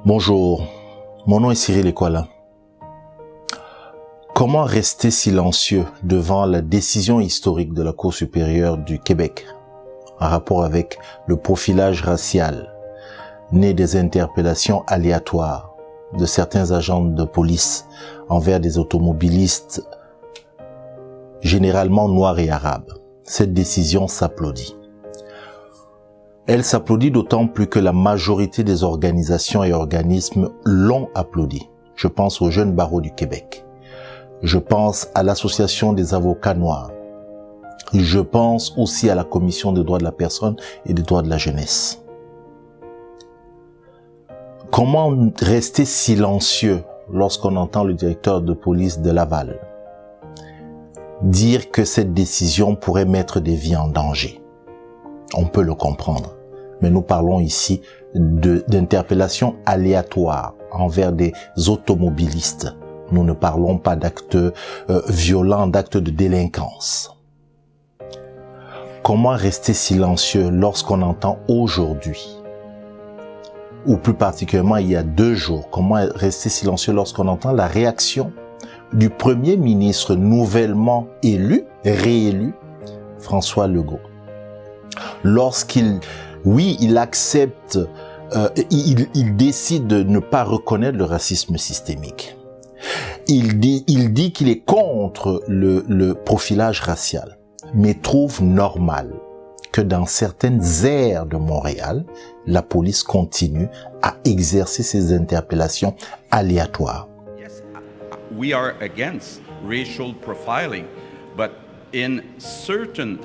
Bonjour, mon nom est Cyril Ekwala. Comment rester silencieux devant la décision historique de la Cour supérieure du Québec en rapport avec le profilage racial, né des interpellations aléatoires de certains agents de police envers des automobilistes généralement noirs et arabes? Cette décision s'applaudit. Elle s'applaudit d'autant plus que la majorité des organisations et organismes l'ont applaudi. Je pense au Jeune Barreau du Québec. Je pense à l'Association des avocats noirs. Je pense aussi à la Commission des droits de la personne et des droits de la jeunesse. Comment rester silencieux lorsqu'on entend le directeur de police de Laval dire que cette décision pourrait mettre des vies en danger? On peut le comprendre. Mais nous parlons ici d'interpellations aléatoires envers des automobilistes. Nous ne parlons pas d'actes violents, d'actes de délinquance. Comment rester silencieux lorsqu'on entend aujourd'hui, ou plus particulièrement il y a 2 jours, comment rester silencieux lorsqu'on entend la réaction du Premier ministre nouvellement élu, réélu, François Legault? Lorsqu'il accepte, il décide de ne pas reconnaître le racisme systémique. Il dit qu'il est contre le profilage racial, mais trouve normal que dans certaines aires de Montréal, la police continue à exercer ses interpellations aléatoires. Yes, we are against racial profiling, but in certain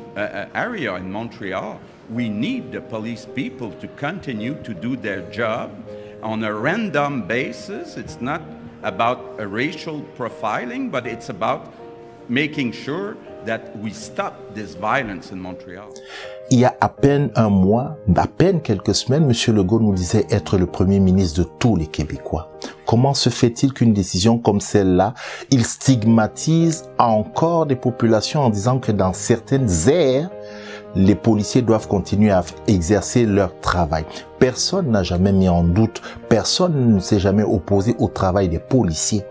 area in Montreal, we need the police people to continue to do their job on a random basis. It's not about a racial profiling, but it's about making sure that we stop this violence in Montreal. Il y a à peine un mois, à peine quelques semaines, M. Legault nous disait être le Premier ministre de tous les Québécois. Comment se fait-il qu'une décision comme celle-là, il stigmatise encore des populations en disant que dans certaines aires, les policiers doivent continuer à exercer leur travail? Personne n'a jamais mis en doute, personne ne s'est jamais opposé au travail des policiers.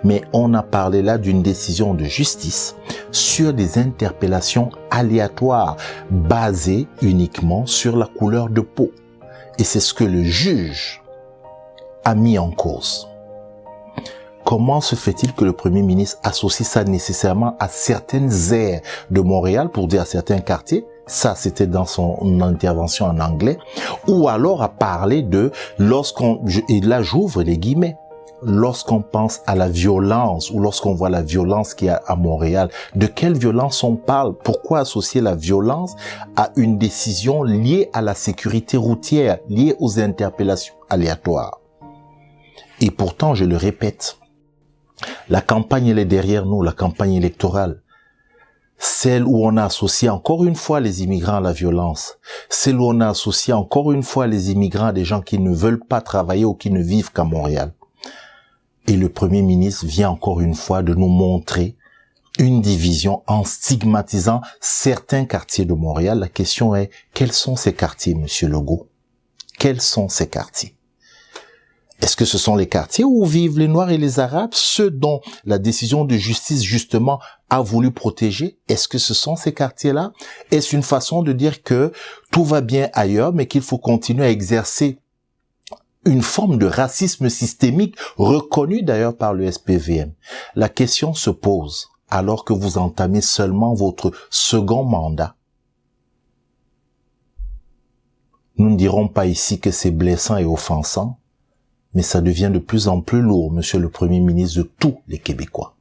Mais on a parlé là d'une décision de justice sur des interpellations aléatoires basées uniquement sur la couleur de peau. Et c'est ce que le juge a mis en cause. Comment se fait-il que le Premier ministre associe ça nécessairement à certaines aires de Montréal, pour dire à certains quartiers? Ça, c'était dans son intervention en anglais. Ou alors à parler de et là j'ouvre les guillemets, lorsqu'on pense à la violence ou lorsqu'on voit la violence qu'il y a à Montréal, de quelle violence on parle? Pourquoi associer la violence à une décision liée à la sécurité routière, liée aux interpellations aléatoires? Et pourtant, je le répète, la campagne, elle est derrière nous, la campagne électorale. Celle où on a associé encore une fois les immigrants à la violence. Celle où on a associé encore une fois les immigrants à des gens qui ne veulent pas travailler ou qui ne vivent qu'à Montréal. Et le Premier ministre vient encore une fois de nous montrer une division en stigmatisant certains quartiers de Montréal. La question est, quels sont ces quartiers, Monsieur Legault? Quels sont ces quartiers? Est-ce que ce sont les quartiers où vivent les Noirs et les Arabes, ceux dont la décision de justice justement a voulu protéger? Est-ce que ce sont ces quartiers-là? Est-ce une façon de dire que tout va bien ailleurs, mais qu'il faut continuer à exercer une forme de racisme systémique reconnue d'ailleurs par le SPVM? La question se pose alors que vous entamez seulement votre second mandat. Nous ne dirons pas ici que c'est blessant et offensant, mais ça devient de plus en plus lourd, Monsieur le Premier ministre de tous les Québécois.